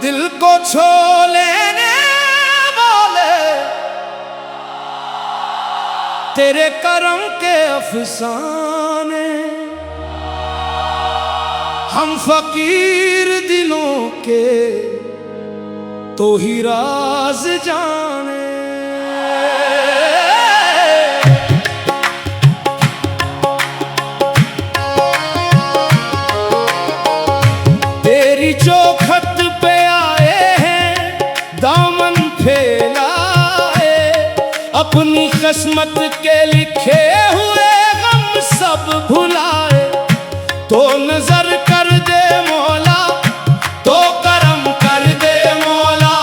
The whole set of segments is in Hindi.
दिल को छो लेने वाले तेरे करम के अफसाने, हम फकीर दिलों के तो ही राज जाने। तेरी चौखट पे आए हैं दामन फैलाए, अपनी किस्मत के लिखे हुए गम सब भुलाए। तो नजर कर दे मौला, तो करम कर दे मौला,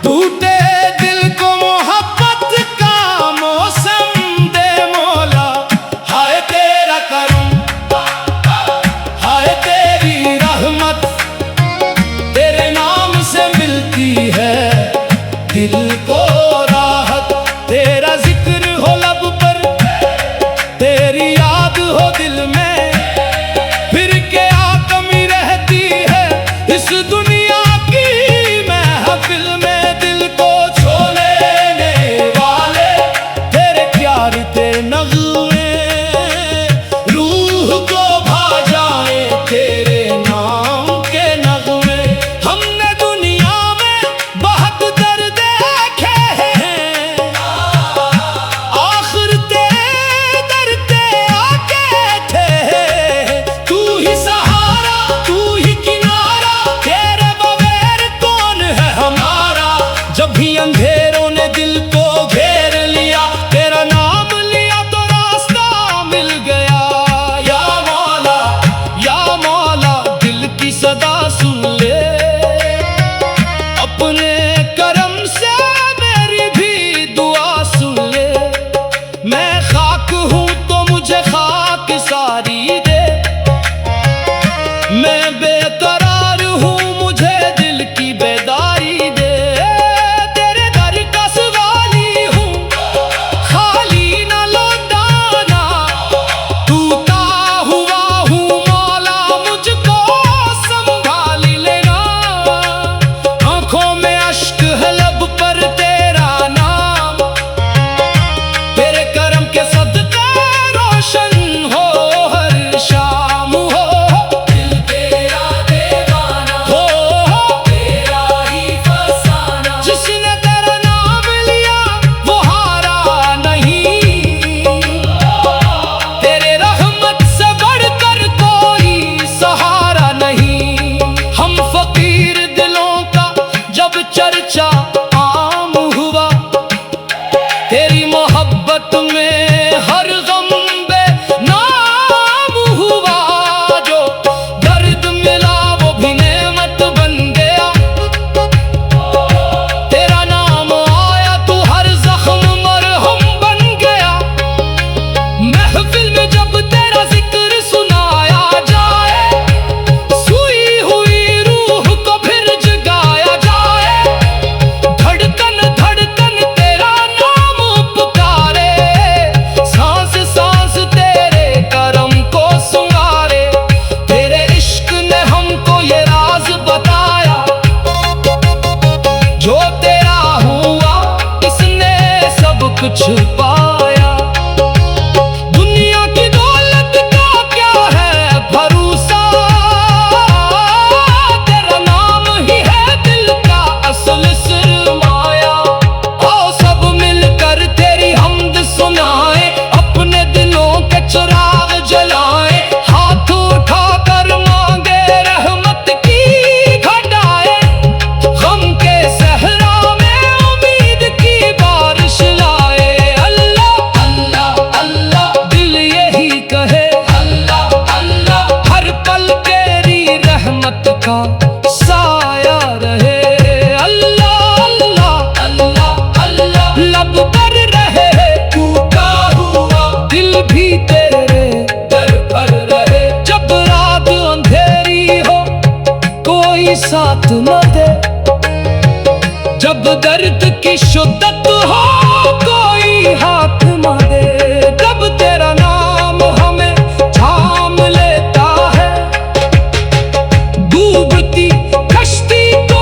टूटे दिल को मोहब्बत का मौसम दे मौला। हाय तेरा करम, हाय तेरी रहमत, तेरे नाम से मिलती है दिल को राहत। तेरा जिक्र हो लब पर, तेरी याद हो दिल में, इस दुनिया की महफिल में दिल को छो लेने वाले तेरे प्यार के नगमे, रूह को भा जाए तेरे नाम के नगमे। हमने दुनिया में बहुत दर्द देखे हैं, आखिर तेरे दर पे आके थे। तू ही सहारा, तू ही किनारा, तेरे बगैर कौन है हमारा। जब भी अंधेरों ने दिल को घेर लिया, तेरा नाम लिया तो रास्ता मिल गया। या मौला, या मौला, दिल की सदा सुन ले, अपने करम से मेरी भी दुआ सुन ले। मैं खाक हूं तो मुझे खाक सारी दे, मैं बेकरार हूं मुझे दिल की बेदारी दे। तेरे दर का सवाली हूं, खाली न लौटाना, टूटा हुआ हूं मौला, मुझको संभाल लेना। आंखों में अश्क है लब पर तेरा नाम, तेरे करम के सदके रोशन हो हर शाम हो। जिसने तेरा नाम लिया वो हारा नहीं, तेरे रहमत से बढ़कर कोई सहारा नहीं। हम फकीर दिलों का जब चर्चा आम हुआ, तेरी मोहब्बत में हर गम बेनाम हुआ। जो दर्द मिला वो भी नेमत बन गया, तेरा नाम आया तो हर जख्म मरहम बन गया। महफिल में जब तेरा जिक्र सुनाया जाए, सोई हुई रूह को फिर जगाया जाए। धड़कन धड़कन तेरा नाम पुकारे, सांस सांस तेरे करम को सुनारे। तेरे इश्क ने हमको ये राज बताया, जो तेरा हुआ इसने सब कुछ पाया। दुनिया की दौलत का क्या है भरोसा, तेरा नाम ही है दिल का असल सरमाया। आओ सब मिलकर तेरी हमद सुनाए, अपने दिलों के चिराग जलाए। हाथ उठाकर मांगे रहमत की घटाए, गम के सहरा में उम्मीद की बारिश लाए। अल्लाह अल्लाह अल्लाह, दिल यही कहे अल्लाह अल्लाह, हर पल तेरी रहमत का साया रहे। अल्लाह अल्लाह अल्लाह अल्लाह, लब पर रहे टूटा हुआ दिल भी तेरे दर पर रहे। जब रात अंधेरी हो कोई साथ न दे, जब दर्द की शिद्दत हो कोई हाथ न दे, तब तेरा नाम हमें थाम लेता है। डूबती कश्ती को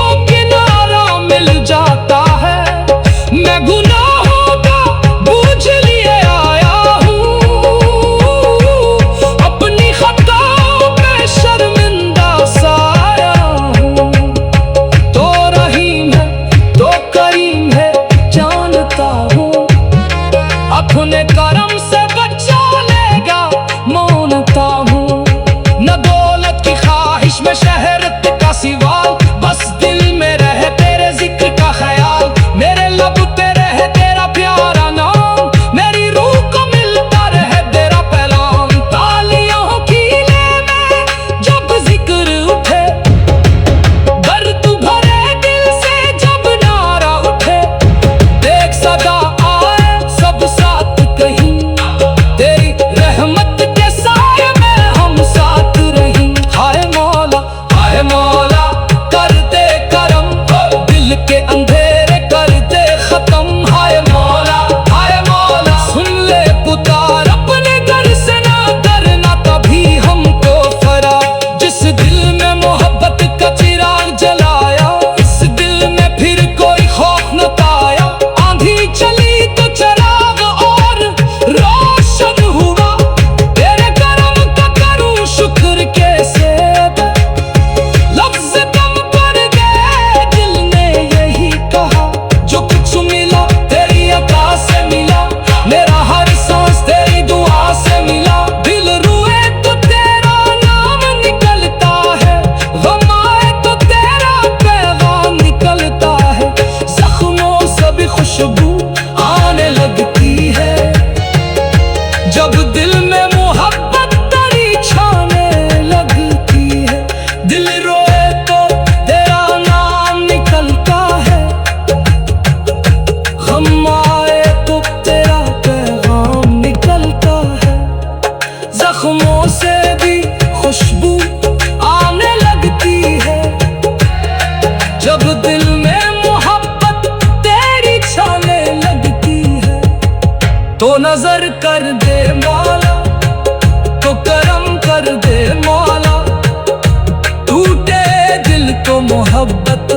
को मोहब्बत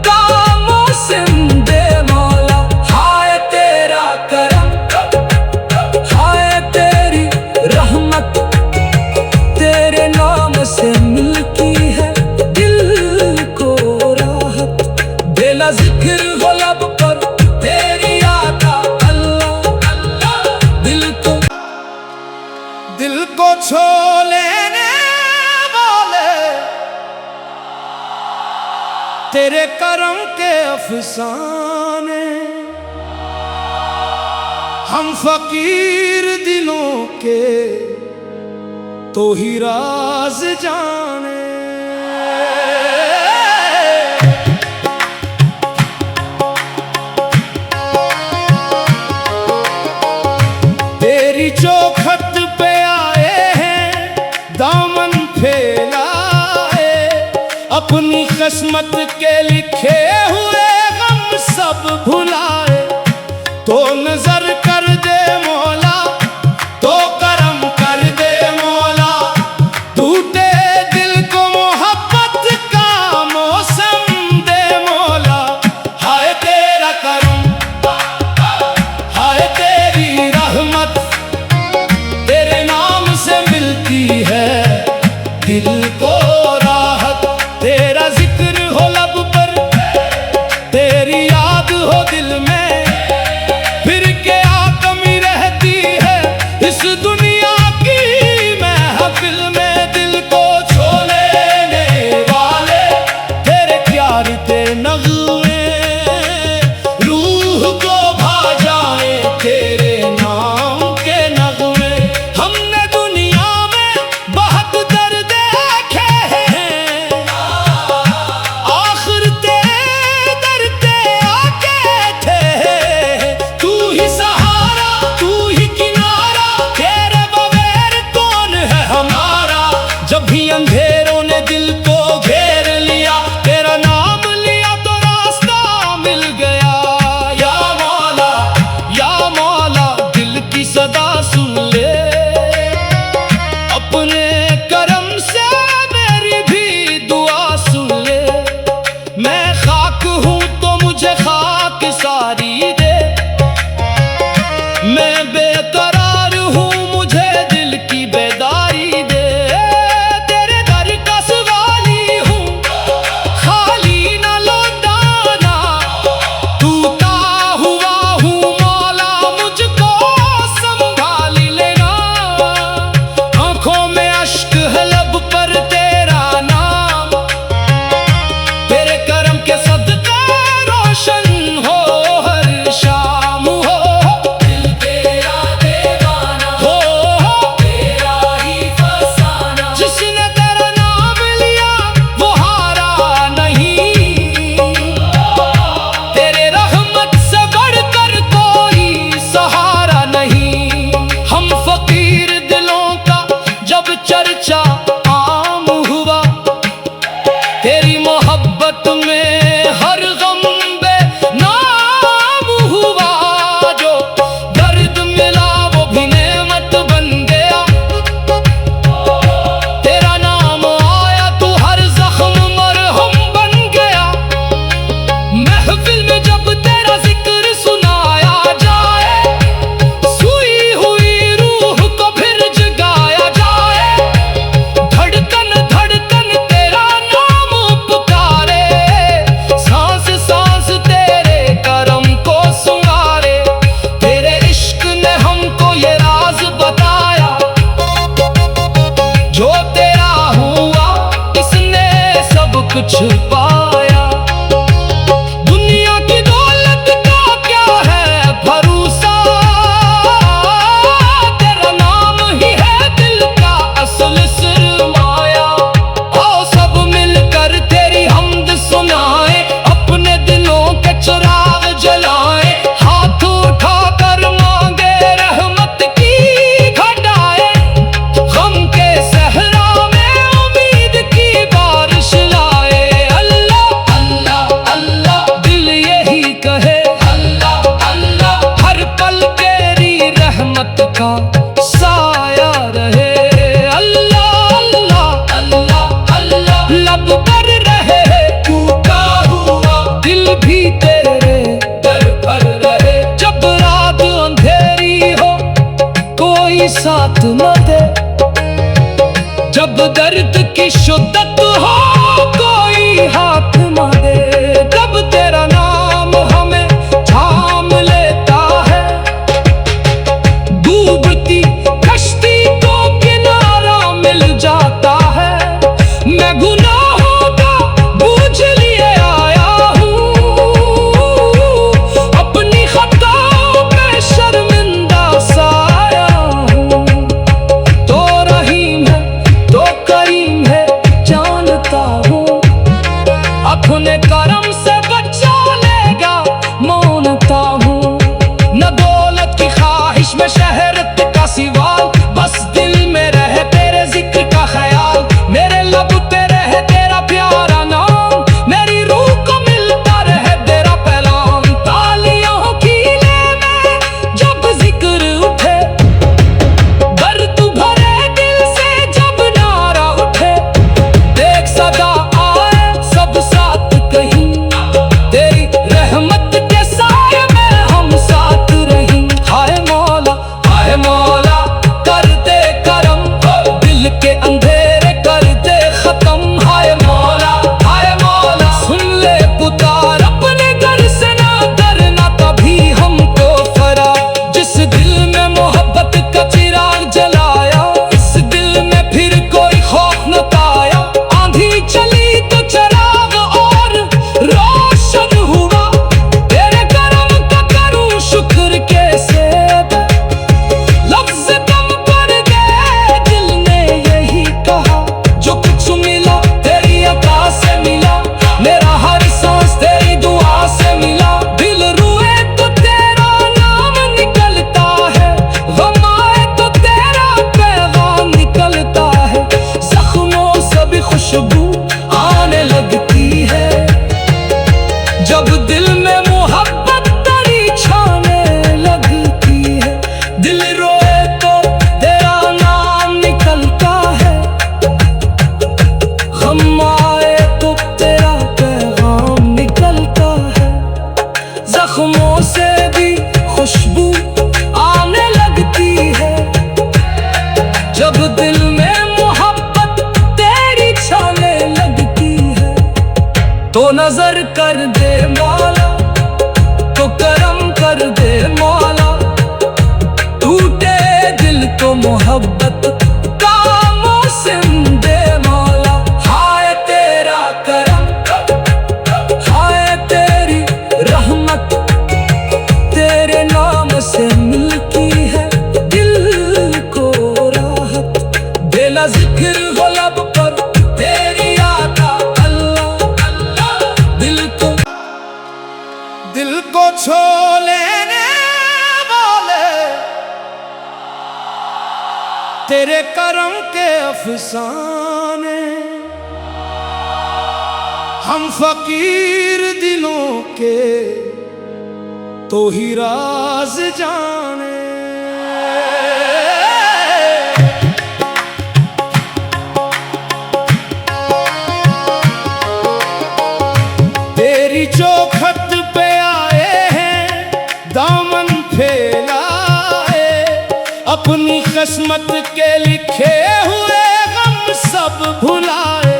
का मौसम दे मौला। हाय तेरा करम, हाय तेरी रहमत, तेरे नाम से मिलती है दिल को राहत। बेला जिक्र हो लब पर तेरी याद अल्लाह अल्लाह। दिल को छो लेने वाले तेरे करम के अफसाने, हम फकीर दिलों के तो ही राज जाने। तेरी चौखट पे आए हैं दामन फैलाए, अपनी किस्मत के लिखे हुए गम सब भुलाए। तो नजर कर दे मौला, तो करम कर दे मौला, टूटे दिल को मोहब्बत का मौसम दे मौला। हाय तेरा करम, हाय तेरी रहमत, तेरे नाम से मिलती है दिल को राहत। तेरा जिक्र हो लब पर, तेरी याद हो दिल में, फिर क्या कमी रहती है इस दुनिया की महफिल में। दिल को छो लेने वाले तेरे प्यार के नगमे, रूह को भा जाए तेरे नाम के नगमे। हमने दुनिया में बहुत दर्द देखे हैं, आखिर तेरे दर पे आके थे। तू ही सहारा, तू ही किनारा, तेरे बगैर कौन है हमारा। जब भी अंधेरों ने दिल को घेर लिया, तेरा नाम लिया तो रास्ता मिल गया। या मौला, या मौला, दिल की सदा सुन ले, अपने करम से मेरी भी दुआ सुन ले। मैं खाक हूँ तो मुझे खाक सारी दे, मैं बेकरार हूँ मुझे दिल की बेदारी दे। तेरे दर का सवाली हूँ, खाली न लौटाना, टूटा हुआ हूँ मौला, मुझको संभाल लेना। आंखों में अश्क है लब पर तेरा नाम, तेरे करम के सदके रोशन हो हर शाम हो। दिल तेरा दीवाना हो, तेरा ही फसाना, जिसने तेरा नाम लिया वो हारा नहीं। तेरे रहमत से बढ़कर कोई सहारा नहीं। हम फकीर दिलों का जब चर्चा आम हुआ, तेरी मोहब्बत में हर गम बेनाम हुआ। जो दर्द मिला वो भी नेमत बन गया, तेरा नाम आया तो हर जख्म मरहम बन गया। महफिल में जब तेरा जिक्र सुनाया जाए, सोई हुई रूह को फिर जगाया जाए। धड़कन धड़कन तेरा नाम पुकारे, सांस सांस तेरे करम को सुंगारे। तेरे इश्क ने हमको ये राज बताया, जो तेरा हुआ इसने सब कुछ पाया। दुनिया की दौलत का क्या है भरोसा, तेरा नाम ही है दिल का असल सरमाया। आओ सब मिलकर तेरी हमद सुनाए, अपने दिलों के चिराग जलाए। हाथ उठाकर मांगे रहमत की घटाए, गम के सहरा में उम्मीद की बारिश लाए। अल्लाह अपने करम से बचा लेगा, मानता हूँ। न दौलत की ख्वाहिश में शहरत का सिवाल, बस दिल में रहे तेरे जिक्र का ख्याल। मेरे लब पे रहे तेरा प्यारा नाम, मेरी रूह को मिलता रहे तेरा पैगाम। तालियों की ले में जब जिक्र उठे, दर्द भरे दिल से जब नारा उठे, देख सदा आए सब साथ कहीं, तेरी रहमत के साए में हम साथ रहीं। हाय मौला कर दे करम, दिल के अंधेरे कर दे खत्म। हाय मौला सुन ले पुकार, अपने घर से ना डरना कभी हमको फरा। जिस दिल में मोहब्बत का चिराग जलाया, इस दिल में फिर कोई खौफ न पाया। आंधी चली तो चिराग और रोशन हुआ, तेरे करम का करूं शुक्र कैसे। लफ्ज़ कम पड़ गए, दिल ने यही कहा, जो कुछ मिला तेरी अता से मिला, मेरा हर सांस तेरी दुआ से मिला। दिल रोए तो तेरा नाम निकलता है, गम आए तो तेरा पैगाम निकलता है। जख्मों से भी खुशबू आने लगती है, जब दिल में मोहब्बत तेरी छाने लगती है। दिल रोए तो तेरा नाम निकलता है, गम आए तो तेरा पैगाम निकलता है। जख्मों से भी खुशबू आने लगती है, जब दिल में मोहब्बत तेरी छाने लगती है। तो नजर कर दे मौला, तो करम कर दे मौला, टूटे दिल को मोहब्बत का मौसम दे मौला। हाय तेरा करम, हाय तेरी रहमत, तेरे नाम से मिलती है दिल को राहत। बेला जिक्र हो लब पर तेरी याद अल्लाह, दिल को छो लेने वाले तेरे करम के अफसाने। हम फकीर दिलों के तो ही राज जाने। तेरी चौखट पे आए हैं, दामन फैलाए, अपनी किस्मत के लिखे हुए गम सब भुलाए।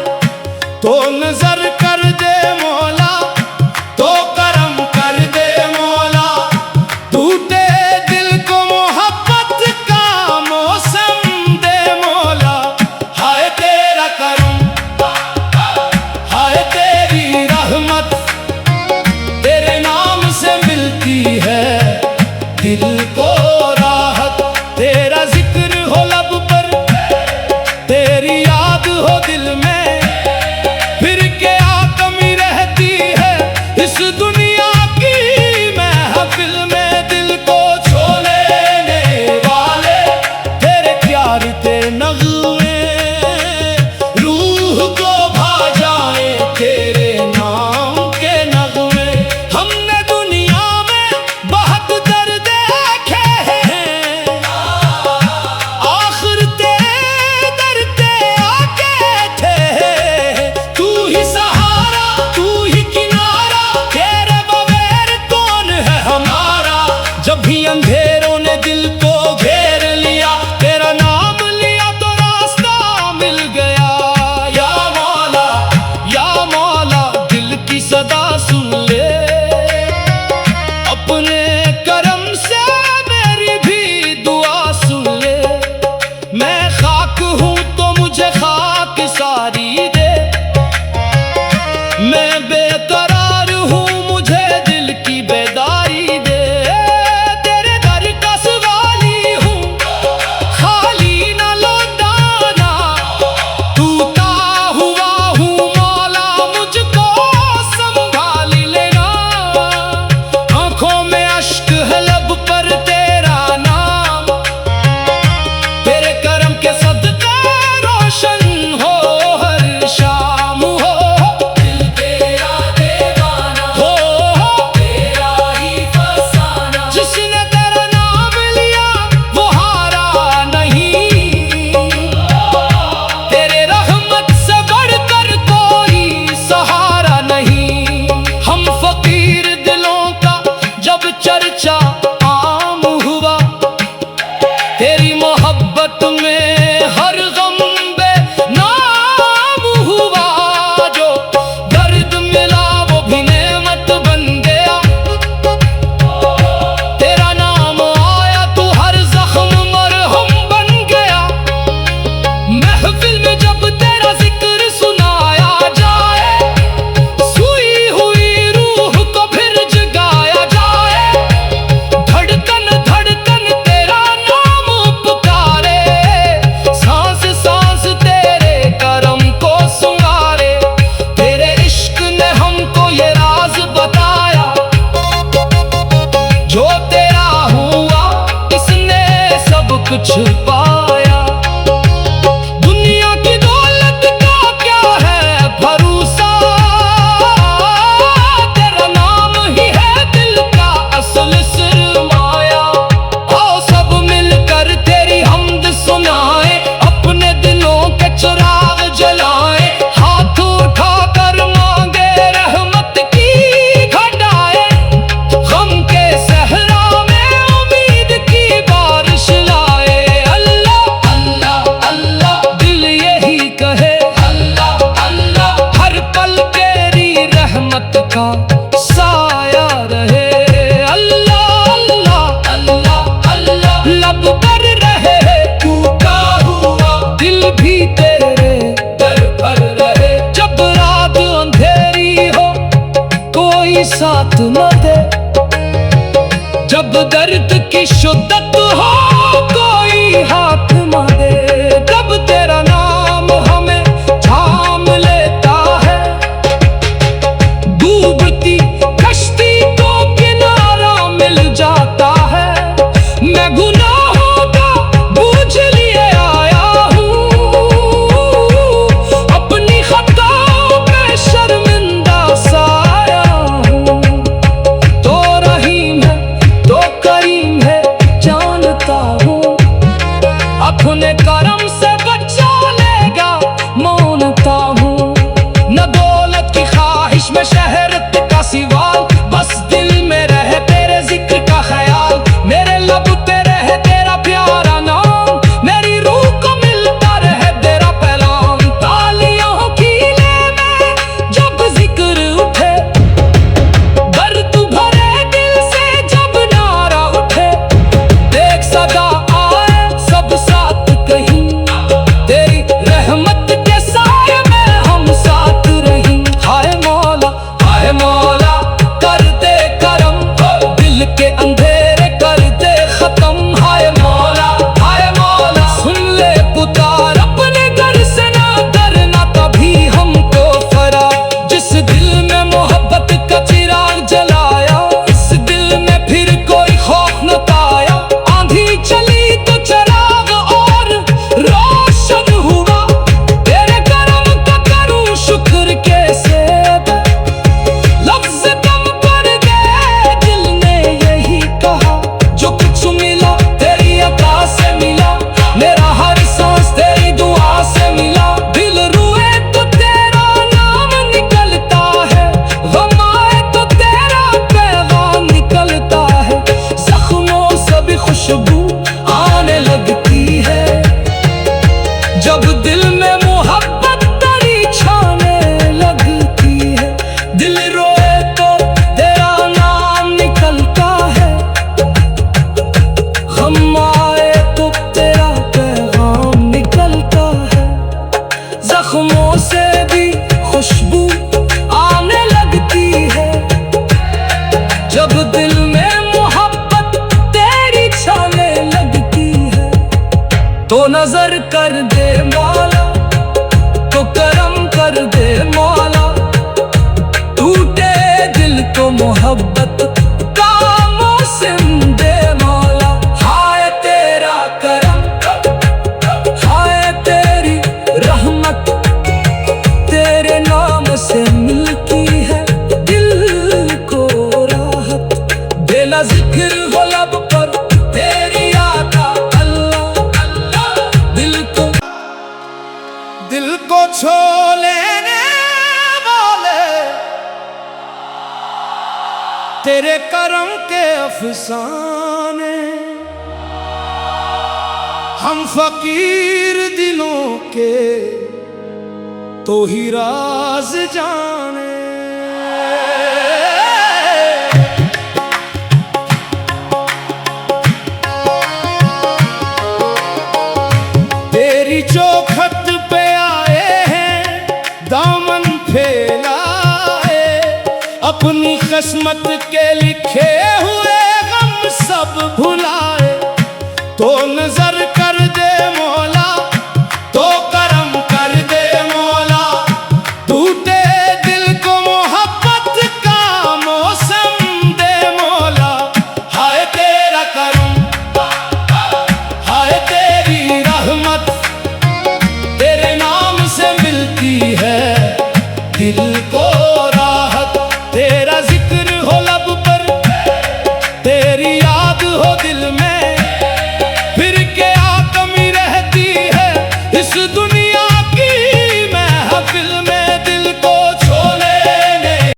तो नजर कर दे मौला, तो करम कर दे मौला, टूटे दिल को मोहब्बत का मौसम दे मौला। हाय तेरा करम, हाय तेरी रहमत, तेरे नाम से मिलती है दिल को राहत। तेरा जिक्र हो लब पर, तेरी याद हो दिल में, फिर क्या कमी रहती है इस दुनिया की महफिल में। दिल को छो लेने वाले तेरे प्यार के नगमे, रूह को भा जाए तेरे नाम के नगमे। हमने दुनिया में बहुत दर्द देखे हैं, आखिर तेरे दर पे आके थे। तू ही सहारा, तू ही किनारा, तेरे कुछ पाया। दुनिया की दौलत का क्या है भरोसा, तेरा नाम ही है दिल का असल सरमाया। आओ सब मिलकर तेरी हमद सुनाए, अपने दिलों के चिराग जलाए। हाथ उठाकर मांगे रहमत की घटाए, गम के सहरा में उम्मीद की बारिश लाए। अल्लाह अल्लाह अल्लाह दिल यही कहे, अल्लाह अल्लाह हर पल तेरी रहमत का साया रहे। अल्लाह अल्लाह अल्लाह अल्लाह लब पर रहे टूटा हुआ दिल भी तेरे दर पर रहे। जब रात अंधेरी हो कोई साथ न दे, जब दर्द की शिद्दत हो कोई हाथ न दे, तब तेरा नाम हमें थाम लेता है। डूबती कश्ती को किनारा मिल जाता है। मैं गुनाहों का बोझ लिए आया हूँ, अपनी खताओं पे शर्मिंदा साया हूँ। तो रहीम है तो करीम है जानता हूँ, अपने करम से बचा लेगा मानता हूँ। न दौलत की ख्वाहिश में शहरत का सिवाल, बस दिल में रहे तेरे जिक्र का ख्याल। मेरे लब पे रहे तेरा प्यारा नाम, मेरी रूह को मिलता रहे तेरा पैगाम। तालियों की ले में जब जिक्र उठे, दर्द भरे दिल से जब नारा उठे। देख सदा आए सब साथ कहीं, तेरी रहमत के साए में हम साथ रहीं। हाय मौला कर दे करम, दिल के अंधेरे कर दे खत्म। हाय मौला सुन ले पुकार, अपने घर से ना डरना कभी हमको फरा। जिस दिल में मोहब्बत का चिराग जलाया, इस दिल में फिर कोई खौफ न पाया। आंधी चली तो चिराग और रोशन हुआ, तेरे करम का करूं शुक्र कैसे। लफ्ज कम कर गए दिल ने यही कहा, जो कुछ मिला तेरी अता से मिला। मेरा हर सांस तेरी दुआ से मिला। दिल रोए तो तेरा नाम निकलता है, गम आए तो तेरा पैगाम निकलता है। जख्मों से भी खुशबू आने लगती है, जब दिल में मोहब्बत तेरी छाने लगती है। दिल रोए तो तेरा नाम निकलता है, गम आए तो तेरा पैगाम निकलता है। जख्मों से भी खुशबू आने लगती है, जब दिल में मोहब्बत तेरी छाने लगती है। तो नजर कर दे मौला, तो करम कर दे मौला। टूटे दिल को मोहब्बत का मौसम दे मौला। हाय तेरा करम, हाय तेरी रहमत, तेरे नाम से मिलती है दिल को राहत। बेला जिक्र हो लब पर तेरी आका अल्लाह अल्लाह। दिल को छो लेने वाले तेरे करम के अफसाने, हम फकीर दिलों के तो ही राज जाने। तेरी चौखट पे आए हैं दामन फैलाए, अपनी किस्मत के लिखे हुए गम सब भुलाए। तो नजर